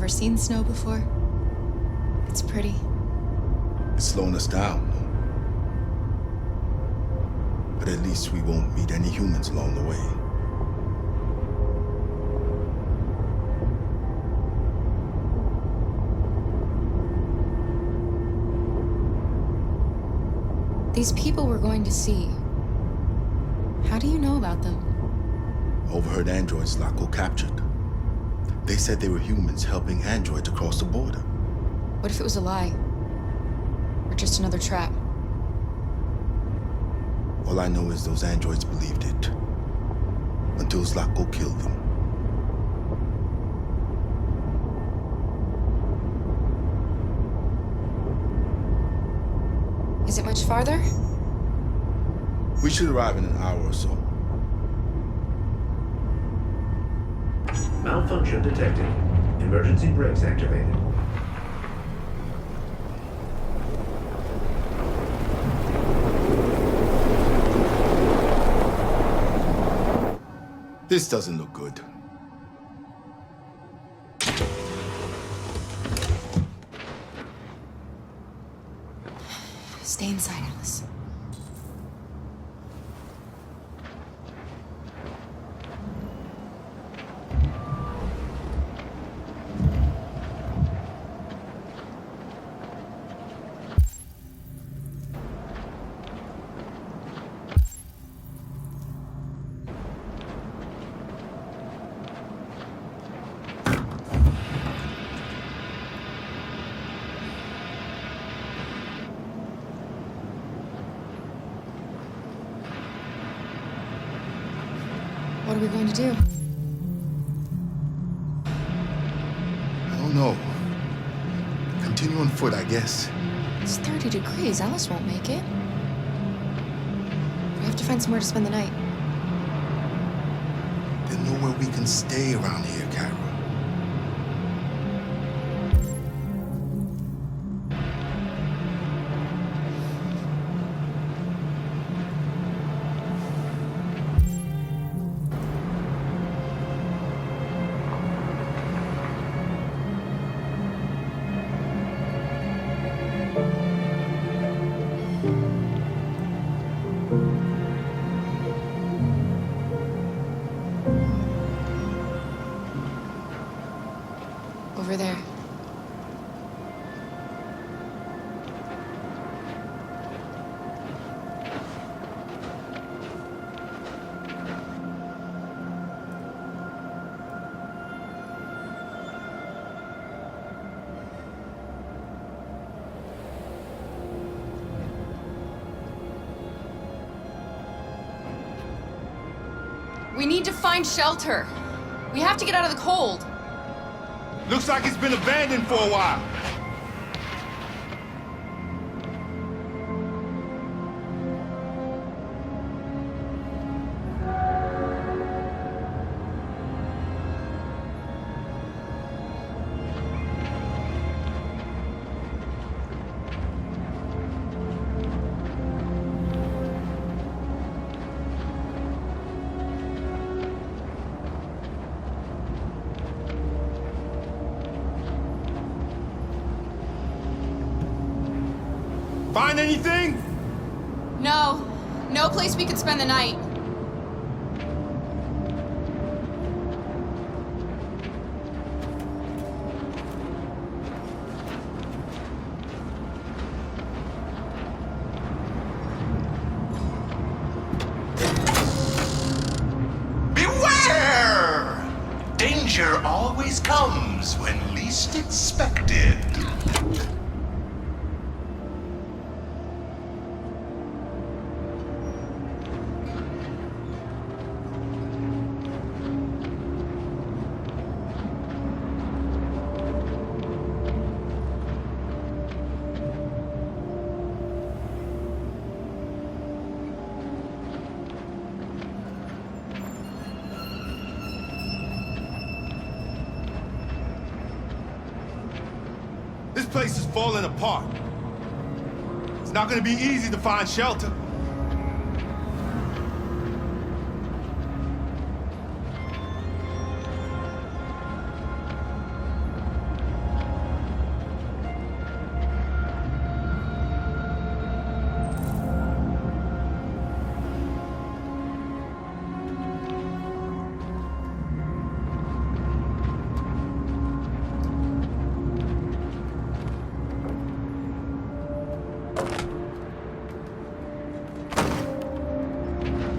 never seen snow before. It's pretty. It's slowing us down. But at least we won't meet any humans along the way. These people we're going to see, how do you know about them? Overheard androids Laco captured. They said they were humans helping androids across the border. What if it was a lie? Or just another trap? All I know is those androids believed it. Until Zlatko killed them. Is it much farther? We should arrive in an hour or so. Malfunction detected. Emergency brakes activated. This doesn't look good. Stay inside, Alice. What are we going to do? I don't know. Continue on foot, I guess. It's 30 degrees. Alice won't make it. We have to find somewhere to spend the night. There's nowhere we can stay around here, Kara. Over there. We need to find shelter. We have to get out of the cold. Looks like it's been abandoned for a while. Find anything? No. No place we could spend the night. Beware! Danger always comes when least expected. This place is falling apart. It's not gonna be easy to find shelter.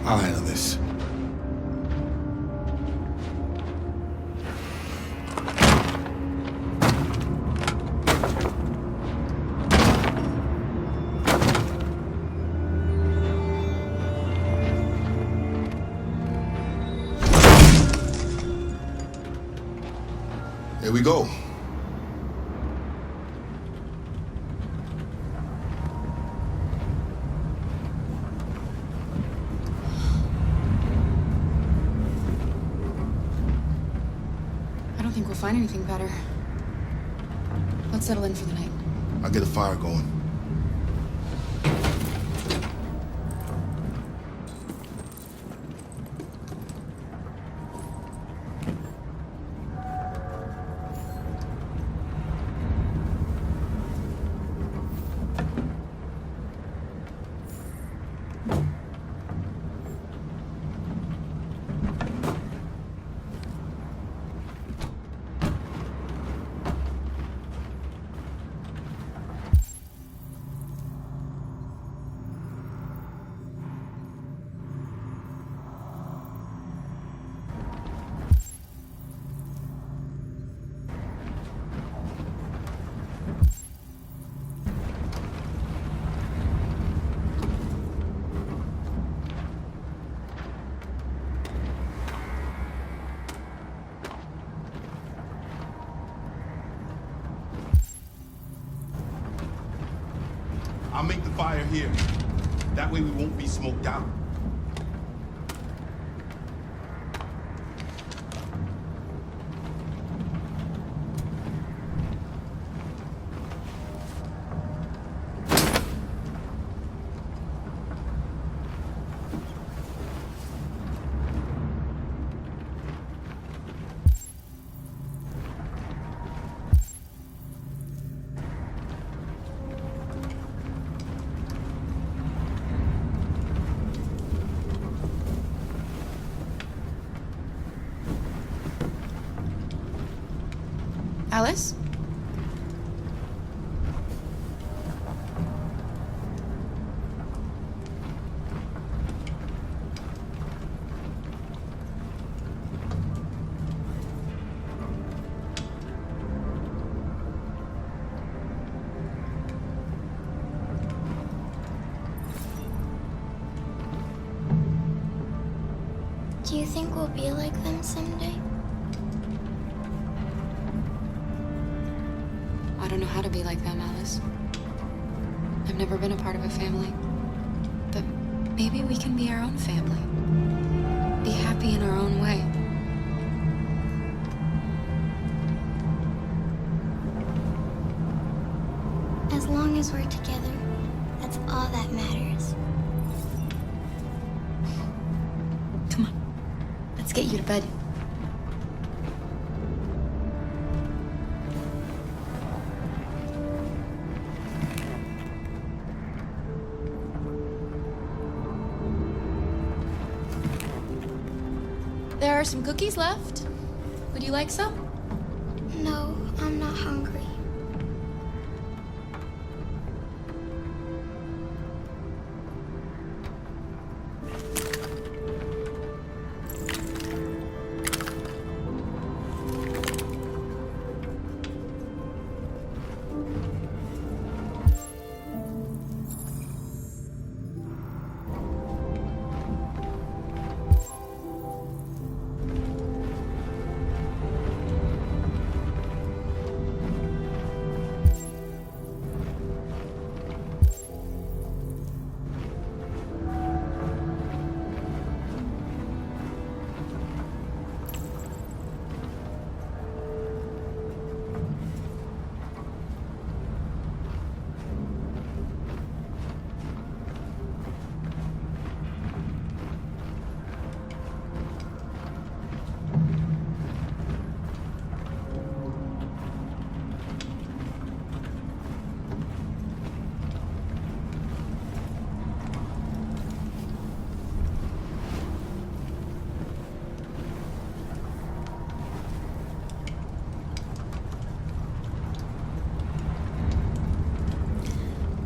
I'll handle this. Here we go. I don't think we'll find anything better. Let's settle in for the night. I'll get a fire going. I'll make the fire here. That way we won't be smoked out. Alice? Do you think we'll be like them someday? I don't know how to be like them, Alice. I've never been a part of a family. But maybe we can be our own family. Be happy in our own way. As long as we're together, that's all that matters. Come on. Let's get you to bed. There are some cookies left. Would you like some? No, I'm not hungry.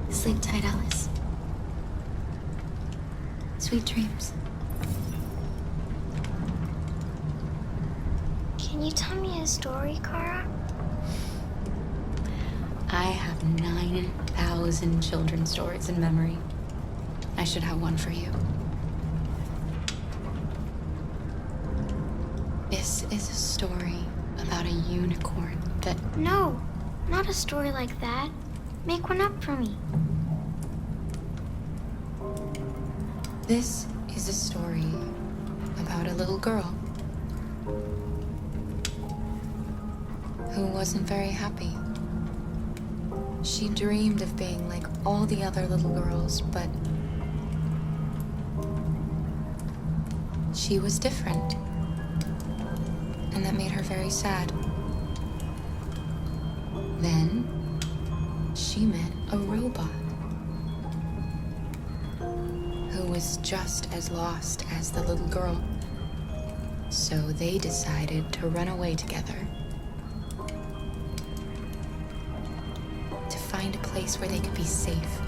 Sleep tight, Alice. Sweet dreams. Can you tell me a story, Kara? I have 9,000 children's stories in memory. I should have one for you. This is a story about a unicorn that... No, not a story like that. Make one up for me. This is a story about a little girl who wasn't very happy. She dreamed of being like all the other little girls, but she was different. And that made her very sad. Then she met a robot who was just as lost as the little girl. So they decided to run away together to find a place where they could be safe.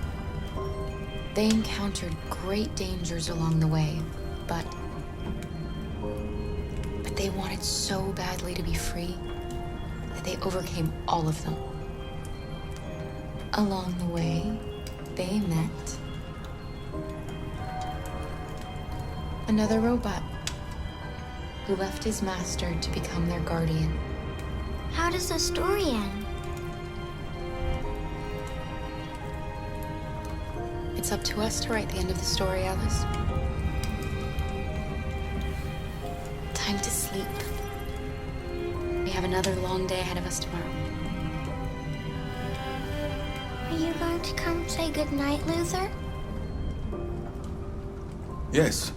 They encountered great dangers along the way, but they wanted so badly to be free that they overcame all of them. Along the way, they met another robot who left his master to become their guardian. How does the story end? It's up to us to write the end of the story, Alice. Time to sleep. We have another long day ahead of us tomorrow. Are you going to come say goodnight, Luther? Yes.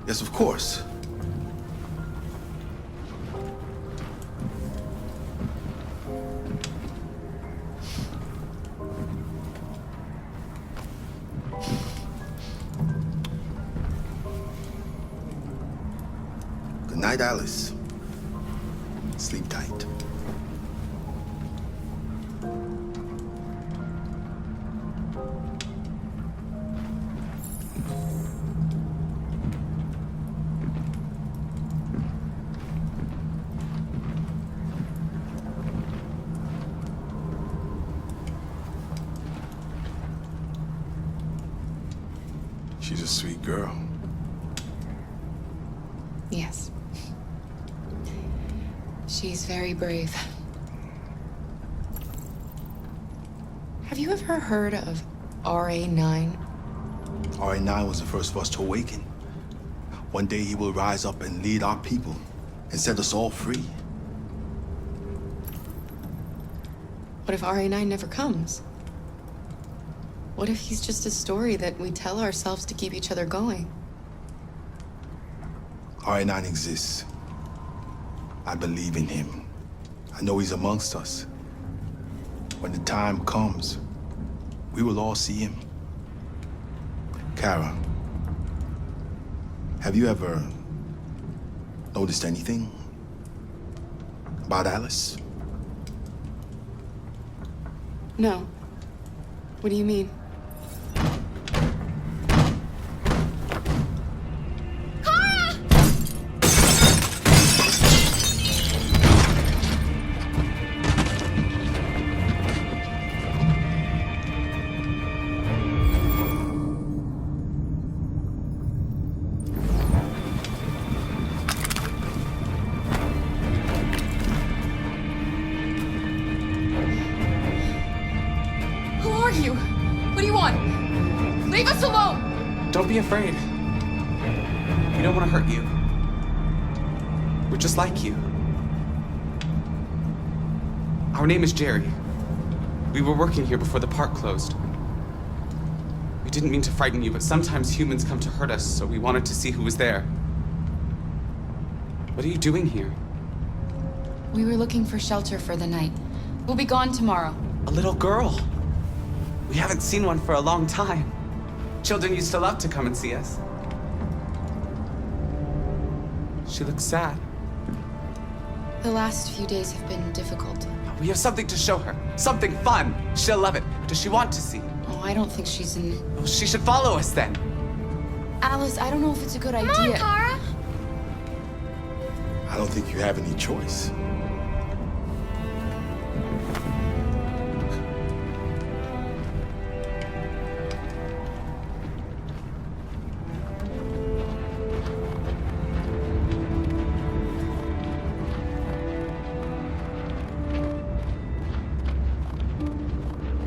Yes, of course. Good night, Alice. Sleep tight. She's a sweet girl. Yes. She's very brave. Have you ever heard of RA9? RA9 was the first of us to awaken. One day he will rise up and lead our people and set us all free. What if RA9 never comes? What if he's just a story that we tell ourselves to keep each other going? RA9 exists. I believe in him. I know he's amongst us. When the time comes, we will all see him. Kara, have you ever noticed anything about Alice? No. What do you mean? You? What do you want? Leave us alone! Don't be afraid. We don't want to hurt you. We're just like you. Our name is Jerry. We were working here before the park closed. We didn't mean to frighten you, but sometimes humans come to hurt us, so we wanted to see who was there. What are you doing here? We were looking for shelter for the night. We'll be gone tomorrow. A little girl. We haven't seen one for a long time. Children used to love to come and see us. She looks sad. The last few days have been difficult. We have something to show her. Something fun. She'll love it. Does she want to see? Oh, I don't think she's in... Oh, she should follow us then. Alice, I don't know if it's a good Come idea. on, Kara. I don't think you have any choice.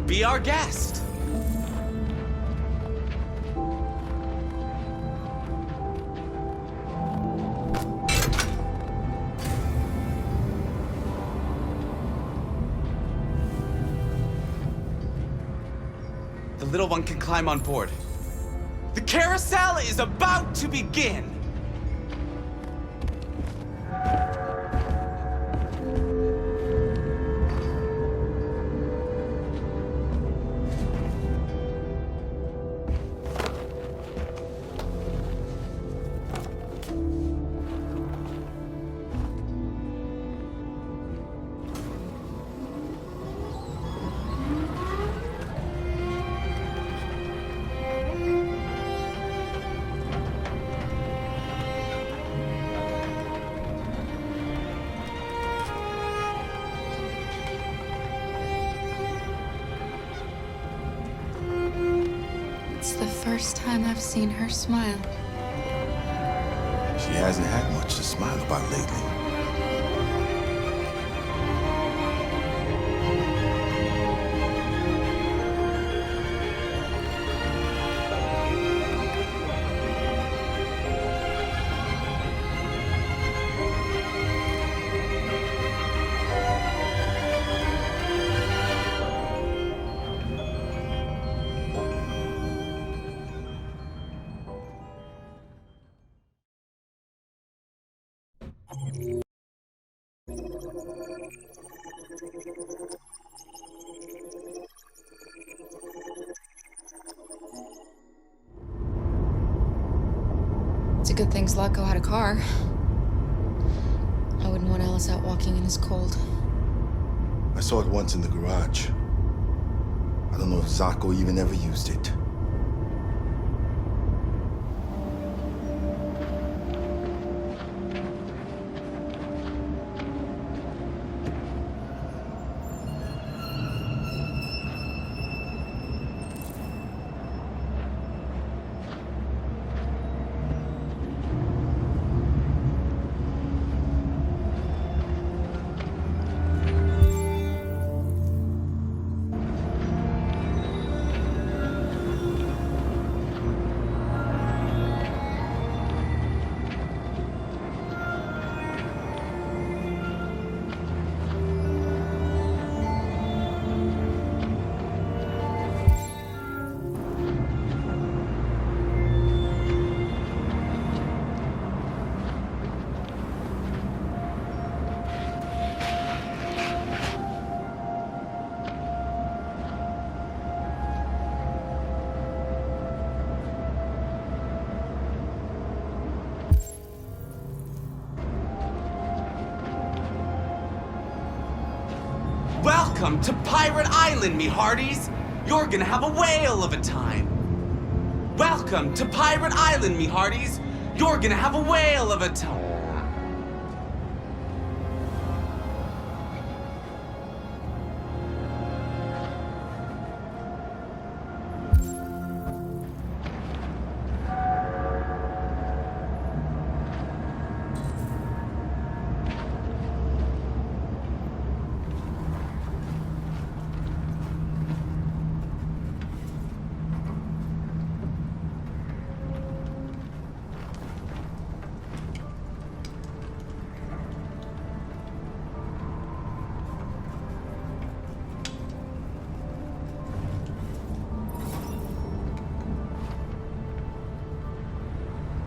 Be our guest. The little one can climb on board. The carousel is about to begin. It's the first time I've seen her smile. She hasn't had much to smile about lately. It's a good thing Zlatko had a car. I wouldn't want Alice out walking in this cold. I saw it once in the garage. I don't know if Zlatko even ever used it. Welcome to Pirate Island, me hearties. You're gonna have a whale of a time. Welcome to Pirate Island, me hearties. You're gonna have a whale of a time.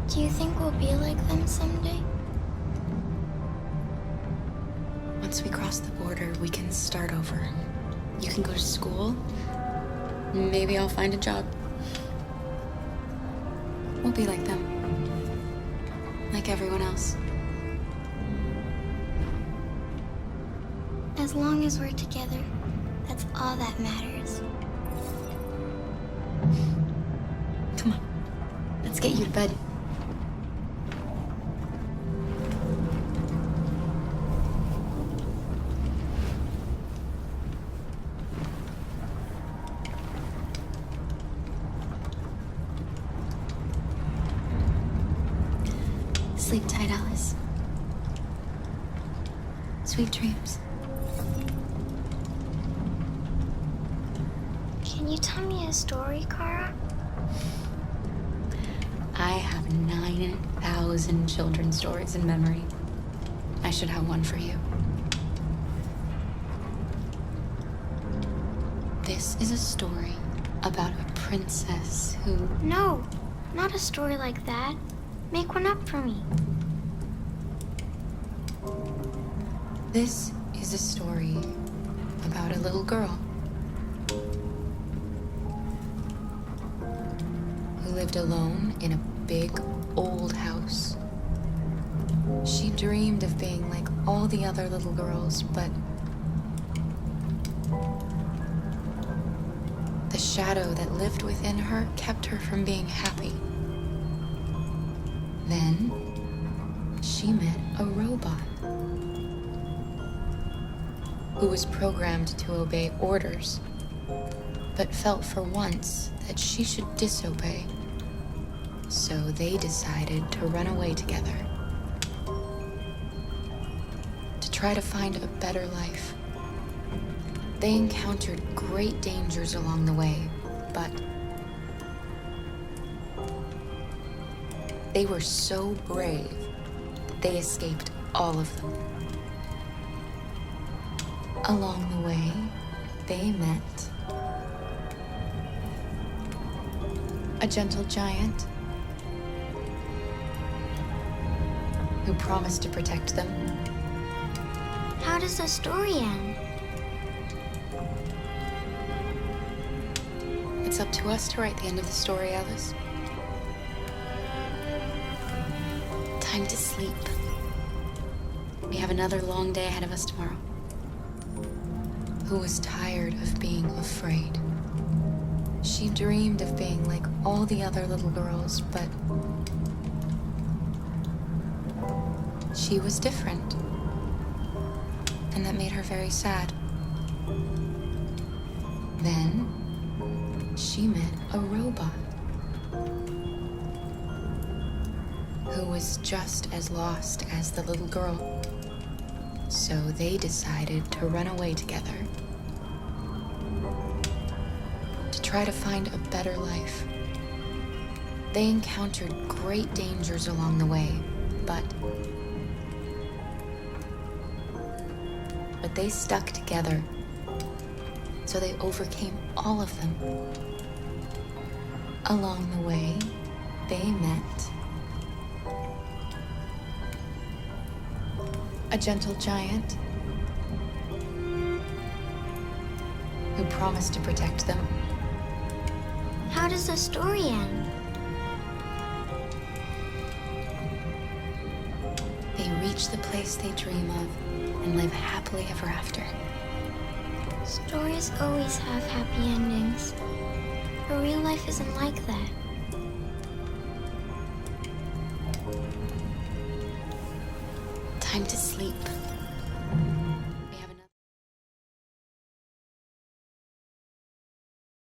Do you think we'll be like them someday? Once we cross the border, we can start over. You can go to school. Maybe I'll find a job. We'll be like them. Like everyone else. As long as we're together, that's all that matters. Come on. Let's get you to bed. Sleep tight, Alice. Sweet dreams. Can you tell me a story, Kara? I have 9,000 children's stories in memory. I should have one for you. This is a story about a princess who... No, not a story like that. Make one up for me. This is a story about a little girl who lived alone in a big, old house. She dreamed of being like all the other little girls, but the shadow that lived within her kept her from being happy. Then she met a robot who was programmed to obey orders, but felt for once that she should disobey. So they decided to run away together to try to find a better life. They encountered great dangers along the way, but they were so brave that they escaped all of them. Along the way, they met a gentle giant who promised to protect them. How does the story end? It's up to us to write the end of the story, Alice. Time to sleep. We have another long day ahead of us tomorrow. Who was tired of being afraid. She dreamed of being like all the other little girls, but she was different. And that made her very sad. Then she met a robot who was just as lost as the little girl. So they decided to run away together to try to find a better life. They encountered great dangers along the way, but they stuck together. So they overcame all of them. Along the way, they met a gentle giant who promised to protect them. How does the story end? They reach the place they dream of and live happily ever after. Stories always have happy endings. But real life isn't like that. Time to sleep.